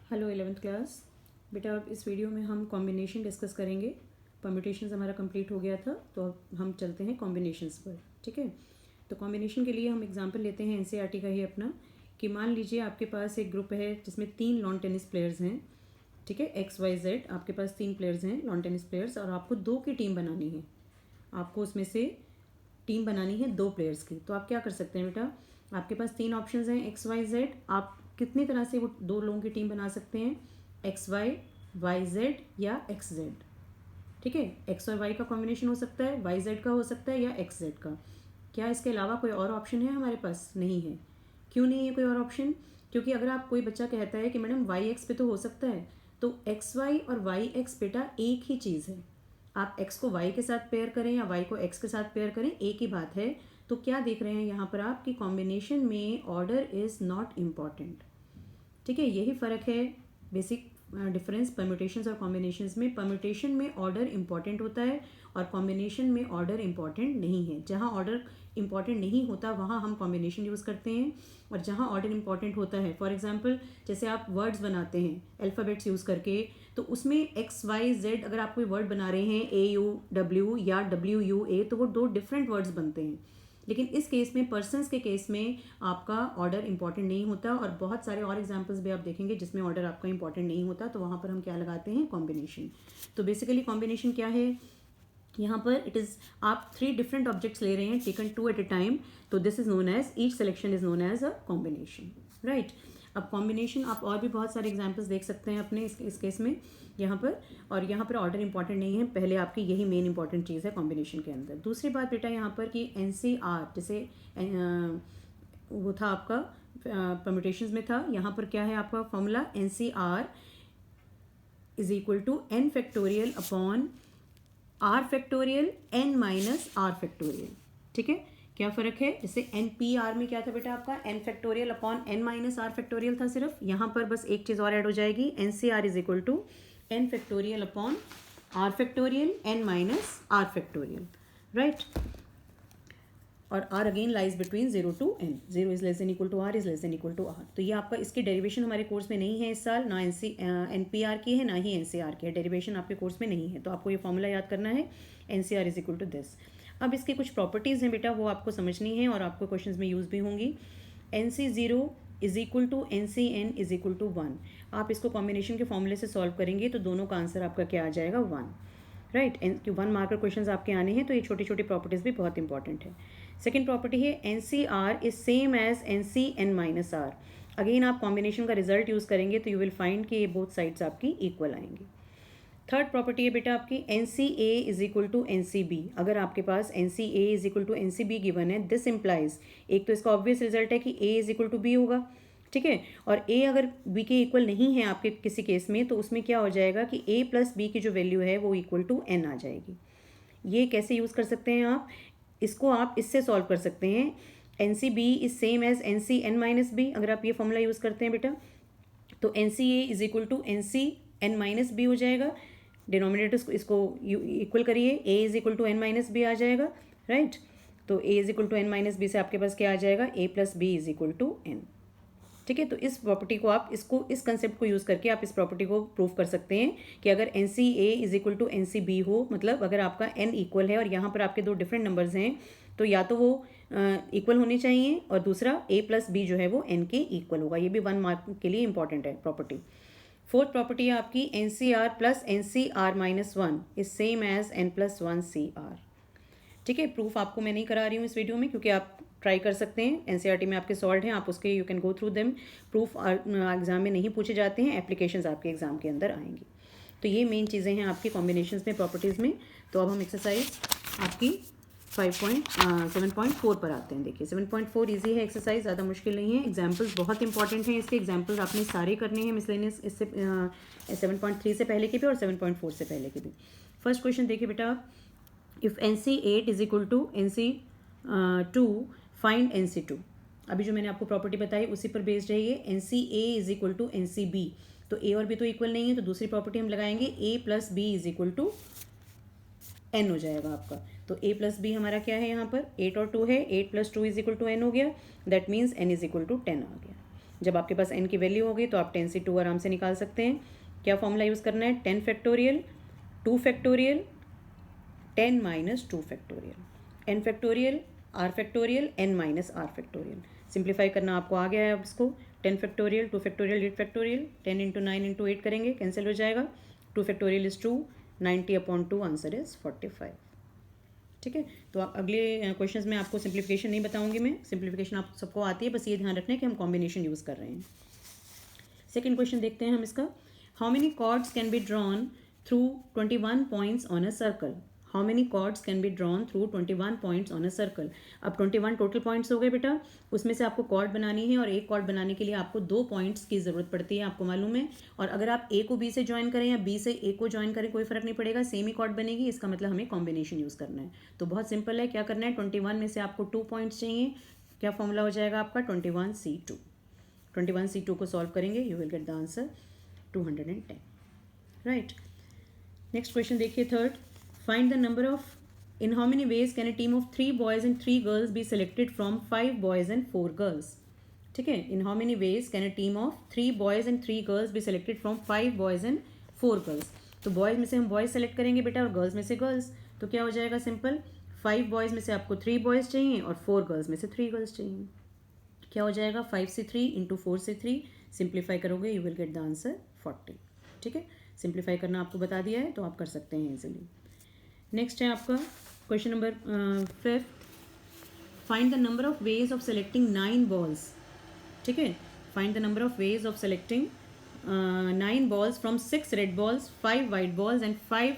Hello 11th class. बेटा अब इस वीडियो में हम कॉम्बिनेशन डिस्कस करेंगे। परम्यूटेशंस हमारा कंप्लीट हो गया था, तो अब हम चलते हैं कॉम्बिनेशंस पर। ठीक है, तो कॉम्बिनेशन के लिए हम एग्जांपल लेते हैं एनसीईआरटी का ही अपना, कि मान लीजिए आपके पास एक ग्रुप है जिसमें 3 लॉन टेनिस प्लेयर्स हैं। ठीक है, XYZ आपके पास 3 प्लेयर्स हैं लॉन टेनिस प्लेयर्स, और आपको 2 की टीम बनानी है। आपको उसमें से टीम बनानी है 2 प्लेयर्स की। तो आप क्या कर सकते हैं बेटा, आपके पास 3 ऑप्शंस हैं XYZ। आप कितनी तरह से वो 2 लोगों की टीम बना सकते हैं, XY, YZ या XZ। ठीक है, X और Y का कॉम्बिनेशन हो सकता है, YZ का हो सकता है या XZ का। क्या इसके अलावा कोई और ऑप्शन है हमारे पास? नहीं है। क्यों नहीं है कोई और ऑप्शन? क्योंकि अगर आप कोई बच्चा कहता है कि मैडम YX पे तो हो सकता है, तो XY और YX बेटा एक ही चीज़ है। आप X को Y के साथ पेयर करें या Y को X के साथ पेयर करें, एक ही बात है। तो क्या देख रहे हैं यहाँ पर आप कि कॉम्बिनेशन में ऑर्डर इज़ नॉट इम्पॉर्टेंट। ठीक है, यही फ़र्क है, बेसिक डिफरेंस परम्यूटेशंस और कॉम्बिनेशंस में। परम्यूटेशन में ऑर्डर इंपॉर्टेंट होता है और कॉम्बिनेशन में ऑर्डर इंपॉर्टेंट नहीं है। जहाँ ऑर्डर इंपॉर्टेंट नहीं होता वहाँ हम कॉम्बिनेशन यूज़ करते हैं, और जहाँ ऑर्डर इंपॉर्टेंट होता है, फॉर एग्जांपल जैसे आप वर्ड्स बनाते हैं अल्फ़ाबेट्स यूज़ करके, तो उसमें XYZ अगर आप कोई वर्ड बना रहे हैं AUW या WUA, तो वो 2 डिफरेंट वर्ड्स बनते हैं। लेकिन इस केस में, पर्सन्स के केस में, आपका ऑर्डर इंपॉर्टेंट नहीं होता। और बहुत सारे और एग्जांपल्स भी आप देखेंगे जिसमें ऑर्डर आपका इंपॉर्टेंट नहीं होता, तो वहाँ पर हम क्या लगाते हैं, कॉम्बिनेशन। तो बेसिकली कॉम्बिनेशन क्या है यहाँ पर, इट इज़ आप 3 डिफरेंट ऑब्जेक्ट्स ले रहे हैं, टेकन 2 एट ए टाइम, तो this is known as, each selection is known as a combination, right. अब कॉम्बिनेशन आप और भी बहुत सारे एग्जांपल्स देख सकते हैं अपने इस केस में यहाँ पर। और यहाँ पर ऑर्डर इंपॉर्टेंट नहीं है, पहले आपकी यही मेन इंपॉर्टेंट चीज़ है कॉम्बिनेशन के अंदर। दूसरी बात बेटा यहाँ पर कि NCR, जैसे वो था आपका परम्यूटेशंस में था, यहाँ पर क्या है आपका formula, NCR is equal to N factorial upon R factorial N minus R factorial. ठीक है, क्या फ़र्क है? जैसे NPR में क्या था बेटा आपका, N factorial upon N minus R factorial था सिर्फ। यहाँ पर बस एक चीज़ और ऐड हो जाएगी, NCR is equal to N factorial upon R factorial N minus R factorial, right. और R again lies between 0 to N, 0 is less than equal to R, is less than equal to R। तो ये आपका, इसकी derivation हमारे course में नहीं है इस साल, ना NPR की है ना ही NCR की है, डेरिवेशन आपके कोर्स में नहीं है। तो आपको ये फॉर्मूला याद करना है, NCR is equal to this. अब इसके कुछ प्रॉपर्टीज़ हैं बेटा, वो आपको समझनी है और आपको क्वेश्चन में यूज़ भी होंगी। NC0 is equal to NCN is equal to 1। आप इसको कॉम्बिनेशन के फॉर्मूले से सॉल्व करेंगे तो दोनों का आंसर आपका क्या आ जाएगा, 1, राइट। कि 1 मार्कर क्वेश्चन आपके आने हैं, तो ये छोटी छोटी प्रॉपर्टीज़ भी बहुत इंपॉर्टेंट है। सेकेंड प्रॉपर्टी है NCR is same as NCN minus R। Again आप कॉम्बिनेशन का रिजल्ट यूज़ करेंगे तो यू विल फाइंड कि ये बोथ साइड्स आपकी इक्वल आएंगी। थर्ड प्रॉपर्टी है बेटा आपकी NCA is equal to NCB। अगर आपके पास NCA is equal to NCB given है, दिस इम्प्लाइज, एक तो इसका ऑब्वियस रिजल्ट है कि A is equal to B होगा। ठीक है, और A अगर B के इक्वल नहीं है आपके किसी केस में, तो उसमें क्या हो जाएगा कि A प्लस B की जो वैल्यू है वो इक्वल टू N आ जाएगी। ये कैसे यूज़ कर सकते हैं आप, इसको आप इससे सॉल्व कर सकते हैं, NCB is same as NCN minus B। अगर आप ये फॉर्मूला यूज़ करते हैं बेटा, तो NCA is equal to NCN minus B हो जाएगा। डिनोमिनेटर इसको इक्वल करिए, A is equal to N minus B आ जाएगा, राइट। तो A is equal to N minus B से आपके पास क्या आ जाएगा, A plus B is equal to N। ठीक है, तो इस प्रॉपर्टी को आप, इस कंसेप्ट को यूज़ करके आप इस प्रॉपर्टी को प्रूव कर सकते हैं कि अगर NCA is equal to NCB हो, मतलब अगर आपका N इक्वल है और यहाँ पर आपके 2 डिफरेंट नंबर्स हैं, तो या तो वो इक्वल होने चाहिए, और दूसरा A प्लस B जो है वो N के इक्वल होगा। ये भी 1 मार्क के लिए इंपॉर्टेंट है प्रॉपर्टी। फोर्थ प्रॉपर्टी है आपकी NCR plus NCR minus 1 is same as N plus 1 CR। ठीक है, प्रूफ आपको मैं नहीं करा रही हूँ इस वीडियो में, क्योंकि आप ट्राई कर सकते हैं, NCERT में आपके सॉल्व हैं, आप उसके you can go through them. Proof exam में नहीं पूछे जाते हैं, एप्लीकेशंस आपके एग्जाम के अंदर आएंगी। तो ये मेन चीज़ें हैं आपकी कॉम्बिनेशंस में, प्रॉपर्टीज़ में। तो अब हम एक्सरसाइज आपकी 7.4 पर आते हैं। देखिए 7.4 ईजी है एक्सरसाइज, ज़्यादा मुश्किल नहीं है। एग्जाम्पल्स बहुत इंपॉर्टेंट हैं, इसके एग्जाम्पल्स आपने सारे करने हैं मिसलेनियस, इससे 7.3 से पहले के भी और 7.4 से पहले के भी। फर्स्ट क्वेश्चन देखिए बेटा आप, if NC8 is equal to NC2 find NC2। अभी जो मैंने आपको प्रॉपर्टी बताई उसी पर बेस्ड है ये। NCA is equal to NCB, तो A और B तो इक्वल नहीं है, तो दूसरी प्रॉपर्टी हम लगाएंगे, A plus B is equal to N हो जाएगा आपका। तो A प्लस B हमारा क्या है यहाँ पर, 8 और 2 है, 8 plus 2 is equal to N हो गया, that means N is equal to 10 आ गया। जब आपके पास n की वैल्यू होगी तो आप 10 से 2 आराम से निकाल सकते हैं। क्या फॉर्मूला यूज़ करना है? 10 factorial 2 factorial 10 minus 2 factorial n factorial r factorial n minus r factorial. Simplify करना आपको आ गया है अब इसको। 10 factorial 2 factorial 8 factorial 10 into 9 into 8 करेंगे, कैंसिल हो जाएगा। 2 फैक्टोरियल इज़ 2, 90/2 आंसर इज़ 45। ठीक है, तो अगले क्वेश्चंस में आपको सिंप्लीफिकेशन नहीं बताऊंगी मैं, सिंप्लीफिकेशन आप सबको आती है, बस ये ध्यान रखना है कि हम कॉम्बिनेशन यूज़ कर रहे हैं। सेकेंड क्वेश्चन देखते हैं हम इसका। How many chords can be drawn through 21 points on a circle. How many chords can be drawn through 21 points on a circle. अब 21 टोटल पॉइंट्स हो गए बेटा, उसमें से आपको कॉर्ड बनानी है और एक कॉर्ड बनाने के लिए आपको 2 पॉइंट्स की ज़रूरत पड़ती है, आपको मालूम है। और अगर आप ए को बी से ज्वाइन करें या बी से ए को ज्वाइन करें कोई फ़र्क नहीं पड़ेगा, सेम ही कॉर्ड बनेगी। इसका मतलब हमें कॉम्बिनेशन यूज़ करना है। तो बहुत सिंपल है, क्या करना है, 21 में से आपको 2 पॉइंट्स चाहिए। क्या फॉर्मूला हो जाएगा आपका? 21C2। 21C2 को सॉल्व करेंगे, you will get the answer 210। Right, next question देखिए third. Find the number of In how many ways can a team of 3 boys and 3 girls be selected from 5 boys and 4 girls? ठीक है, in how many ways can a team of 3 boys and 3 girls be selected from 5 boys and 4 girls? तो boys में से हम boys select करेंगे बेटा और girls में से गर्ल्स। तो क्या हो जाएगा? सिंपल, 5 बॉयज़ में से आपको 3 बॉयज़ चाहिए और 4 गर्ल्स में से 3 गर्ल्स चाहिए। क्या हो जाएगा? 5 से 3 इंटू 4 से 3, सिंप्लीफाई करोगे you will get the answer 40। ठीक है, सिंप्लीफाई करना आपको बता दिया है तो आप कर सकते हैं इजीली। नेक्स्ट है आपका question number 5। Find the number of ways of selecting 9 balls. ठीक है, find the number of ways of selecting 9 balls from 6 red balls 5 white balls and 5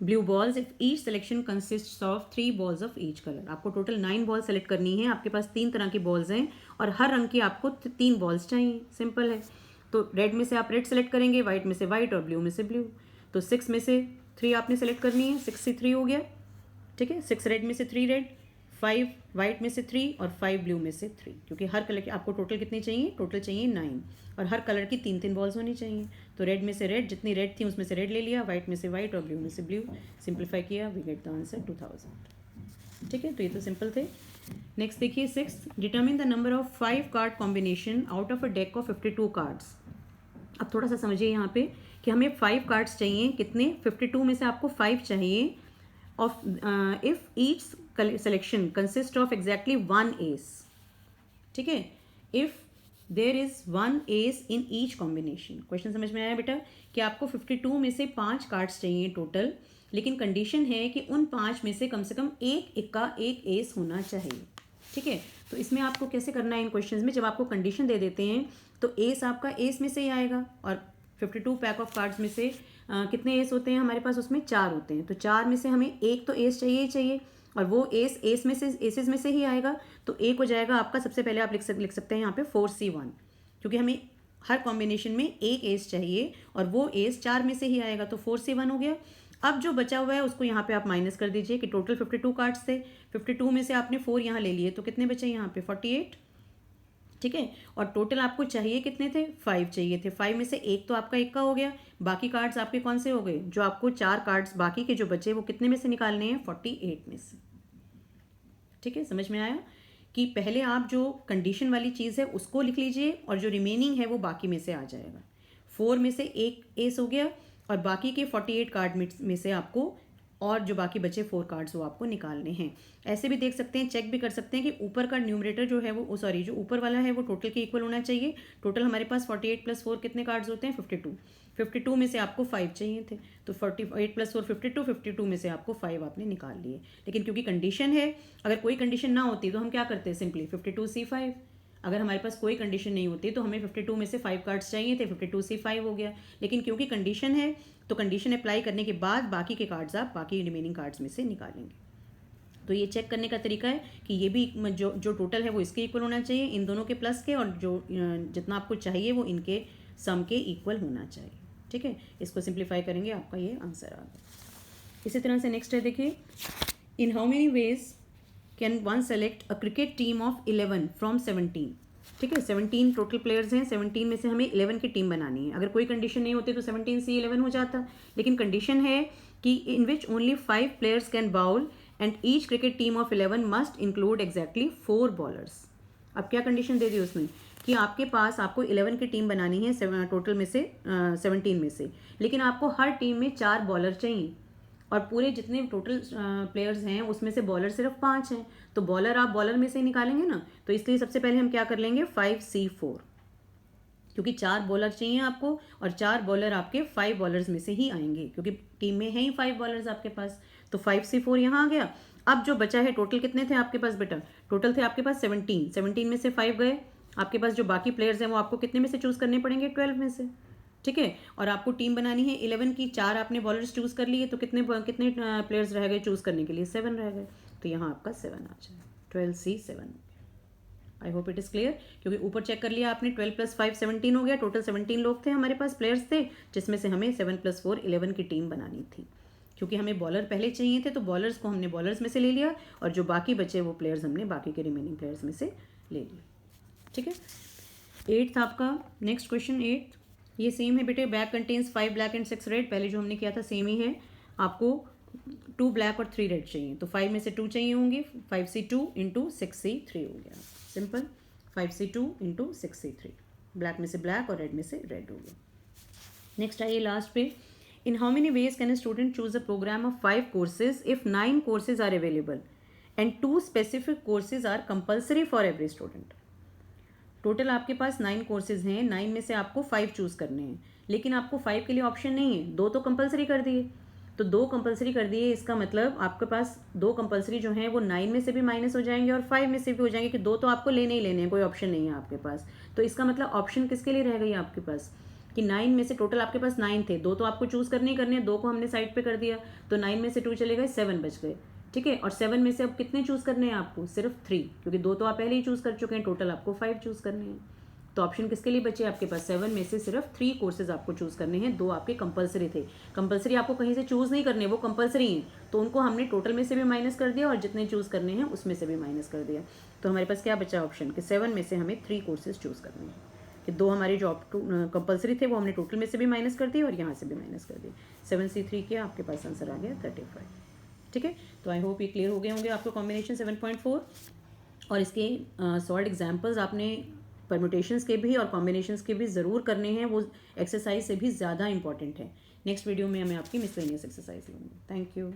blue balls if each selection consist of 3 balls of each colour. आपको total 9 ball select करनी है। आपके पास 3 तरह की balls हैं और हर रंग की आपको 3 बॉल्स चाहिए। सिंपल है। तो रेड में से आप रेड सेलेक्ट करेंगे, वाइट में से वाइट और ब्लू में से ब्लू। तो 6 में से 3 आपने सेलेक्ट करनी है, 6 से 3 हो गया। ठीक है, 6 रेड में से 3 रेड, 5 वाइट में से 3 और 5 ब्लू में से 3, क्योंकि हर कलर की आपको टोटल कितनी चाहिए? टोटल चाहिए 9 और हर कलर की 3 बॉल्स होनी चाहिए। तो रेड में से रेड, जितनी रेड थी उसमें से रेड ले लिया, वाइट में से वाइट और ब्लू में से ब्लू, सिंप्लीफाई किया, वी गेट द आंसर 2000। ठीक है, तो ये तो सिंपल थे। नेक्स्ट देखिए 6, determine the number of 5 card combination out of a deck of 52 cards. अब थोड़ा सा समझिए यहाँ पे कि हमें 5 कार्ड्स चाहिए, कितने? 52 में से आपको 5 चाहिए of if each selection consists of exactly 1 ace. ठीक है, if there is 1 ace in each combination. Question समझ में आया बेटा कि आपको 52 में से 5 कार्ड्स चाहिए टोटल, लेकिन कंडीशन है कि उन 5 में से कम एक इक्का एक एस होना चाहिए। ठीक है, तो इसमें आपको कैसे करना है इन क्वेश्चंस में, जब आपको कंडीशन दे देते हैं तो एस आपका एस में से ही आएगा और 52 पैक ऑफ कार्ड्स में से कितने एस होते हैं हमारे पास? उसमें 4 होते हैं। तो 4 में से हमें एक तो एस चाहिए ही चाहिए और वो एस में से एसेस में से ही आएगा। तो एक हो जाएगा आपका, सबसे पहले आप लिख सकते हैं यहाँ पे 4C1, क्योंकि हमें हर कॉम्बिनेशन में एक एस चाहिए और वो एस 4 में से ही आएगा। तो 4C1 हो गया। अब जो बचा हुआ है उसको यहाँ पे आप माइनस कर दीजिए कि टोटल 52 कार्ड्स थे, 52 में से आपने 4 यहाँ ले लिए तो कितने बचे यहाँ पे? 48। ठीक है, और टोटल आपको चाहिए कितने थे? 5 चाहिए थे। 5 में से एक तो आपका इक्का हो गया, बाकी कार्ड्स आपके कौन से हो गए? जो आपको 4 कार्ड्स बाकी के जो बचे वो कितने में से निकालने हैं? 48 में से। ठीक है, समझ में आया कि पहले आप जो कंडीशन वाली चीज़ है उसको लिख लीजिए और जो रिमेनिंग है वो बाकी में से आ जाएगा। 4 में से एक एस हो गया और बाकी के 48 कार्ड में से आपको और जो बाकी बचे 4 कार्ड्स वो आपको निकालने हैं। ऐसे भी देख सकते हैं, चेक भी कर सकते हैं कि ऊपर का न्यूमरेटर जो है वो सॉरी जो ऊपर वाला है वो टोटल के इक्वल होना चाहिए। टोटल हमारे पास 48 + 4 कितने कार्ड्स होते हैं? 52। 52 में से आपको 5 चाहिए थे, तो 48 + 4 52, 52 में से आपको 5 आपने निकाल लिए। लेकिन क्योंकि कंडीशन है, अगर कोई कंडीशन ना होती तो हम क्या करते हैं? Simply 52C5। अगर हमारे पास कोई कंडीशन नहीं होती तो हमें 52 में से 5 कार्ड्स चाहिए थे, 52C5 हो गया। लेकिन क्योंकि कंडीशन है तो कंडीशन अप्लाई करने के बाद बाकी के कार्ड्स आप बाकी रिमेनिंग कार्ड्स में से निकालेंगे। तो ये चेक करने का तरीका है कि ये भी जो टोटल है वो इसके इक्वल होना चाहिए, इन दोनों के प्लस के, और जो जितना आपको चाहिए वो इनके सम के इक्वल होना चाहिए। ठीक है, इसको सिंप्लीफाई करेंगे, आपका ये आंसर आ गया। इसी तरह से नेक्स्ट है, देखिए, इन how many ways can one select a cricket team of 11 from 17। ठीक है, 17 टोटल प्लेयर्स हैं, 17 में से हमें 11 की टीम बनानी है। अगर कोई कंडीशन नहीं होती तो 17 से 11 हो जाता, लेकिन कंडीशन है कि in which only 5 players can bowl and each cricket team of 11 must include exactly 4 bowlers. अब क्या कंडीशन दे दी उसने कि आपके पास आपको 11 की टीम बनानी है टोटल में से 17 में से, लेकिन आपको हर टीम में 4 बॉलर चाहिए और पूरे जितने टोटल प्लेयर्स हैं उसमें से बॉलर सिर्फ 5 हैं, तो बॉलर आप बॉलर में से ही निकालेंगे ना। तो इसलिए सबसे पहले हम क्या कर लेंगे 5C4, क्योंकि 4 बॉलर चाहिए आपको और 4 बॉलर आपके 5 बॉलर्स में से ही आएंगे, क्योंकि टीम में है ही 5 बॉलर्स आपके पास। तो 5C4 यहाँ आ गया। अब जो बचा है टोटल कितने थे आपके पास बेटा, टोटल थे आपके पास 17 में से 5 गए, आपके पास जो बाकी प्लेयर्स हैं वो आपको कितने में से चूज़ करने पड़ेंगे 12 में से, ठीक है। और आपको टीम बनानी है 11 की, 4 आपने बॉलर्स चूज़ कर लिए, तो कितने कितने प्लेयर्स रह गए चूज़ करने के लिए 7 रह गए, तो यहाँ आपका 7 आ जाए, 12C7। I hope it is clear, क्योंकि ऊपर चेक कर लिया आपने 12 + 5 17 हो गया, टोटल 17 लोग थे हमारे पास, प्लेयर्स थे, जिसमें से हमें 7 + 4 11 की टीम बनानी थी। क्योंकि हमें बॉलर पहले चाहिए थे तो बॉलर्स को हमने बॉलर्स में से ले लिया और जो बाकी बचे वो प्लेयर्स हमने बाकी के रिमेनिंग प्लेयर्स में से ले लिए, ठीक है। 8th आपका नेक्स्ट क्वेश्चन 8th, ये सेम है बेटे, bag contains 5 black and 6 red, पहले जो हमने किया था सेम ही है। आपको 2 ब्लैक और 3 रेड चाहिए, तो 5 में से 2 चाहिए होंगे, 5C2 × 6C3 हो गया, सिंपल 5C2 × 6C3, ब्लैक में से ब्लैक और रेड में से रेड हो गया। नेक्स्ट आइए लास्ट पे, in how many ways can a student choose a program of 5 courses if 9 courses are available and 2 specific courses are compulsory for every student. Total आपके पास 9 कोर्सेज हैं, 9 में से आपको 5 चूज़ करने हैं, लेकिन आपको 5 के लिए ऑप्शन नहीं है, 2 तो कंपलसरी कर दिए, तो 2 कंपलसरी कर दिए, इसका मतलब आपके पास 2 कंपलसरी जो हैं वो 9 में से भी माइनस हो जाएंगे और 5 में से भी हो जाएंगे, कि 2 तो आपको लेने ही लेने हैं, कोई ऑप्शन नहीं है आपके पास। तो इसका मतलब ऑप्शन किसके लिए रह गई आपके पास, कि 9 में से टोटल आपके पास 9 थे, 2 तो आपको चूज़ करने ही करने हैं, 2 को हमने साइड पे कर दिया, तो 9 में से 2 चले गए, 7 बच गए, ठीक है। और 7 में से अब कितने चूज़ करने हैं आपको, सिर्फ 3, क्योंकि 2 तो आप पहले ही चूज़ कर चुके हैं, टोटल आपको 5 चूज़ करने हैं। तो ऑप्शन किसके लिए बचे आपके पास, 7 में से सिर्फ 3 कोर्सेज आपको चूज़ करने हैं, 2 आपके कंपलसरी थे। कंपलसरी आपको कहीं से चूज़ नहीं करने, वो कंपलसरी हैं, तो उनको हमने टोटल में से भी माइनस कर दिया और जितने चूज़ करने हैं उसमें से भी माइनस कर दिया। तो हमारे पास क्या बचा ऑप्शन, कि 7 में से हमें 3 कोर्सेज चूज़ करने हैं, कि 2 हमारे जो कंपलसरी थे वो हमने टोटल में से भी माइनस कर दिए और यहाँ से भी माइनस कर दिए। 7C3 क्या आपके पास आंसर आ गया 35, ठीक है। तो आई होप ये क्लियर हो गए होंगे आपको कॉम्बिनेशन 7.4, और इसके सॉल्ड एग्जाम्पल्स आपने परम्यूटेशंस के भी और कॉम्बिनेशंस के भी ज़रूर करने हैं, वो एक्सरसाइज से भी ज़्यादा इंपॉर्टेंट है। नेक्स्ट वीडियो में मैं आपकी मिसलेनियस एक्सरसाइज लूँगी। Thank you.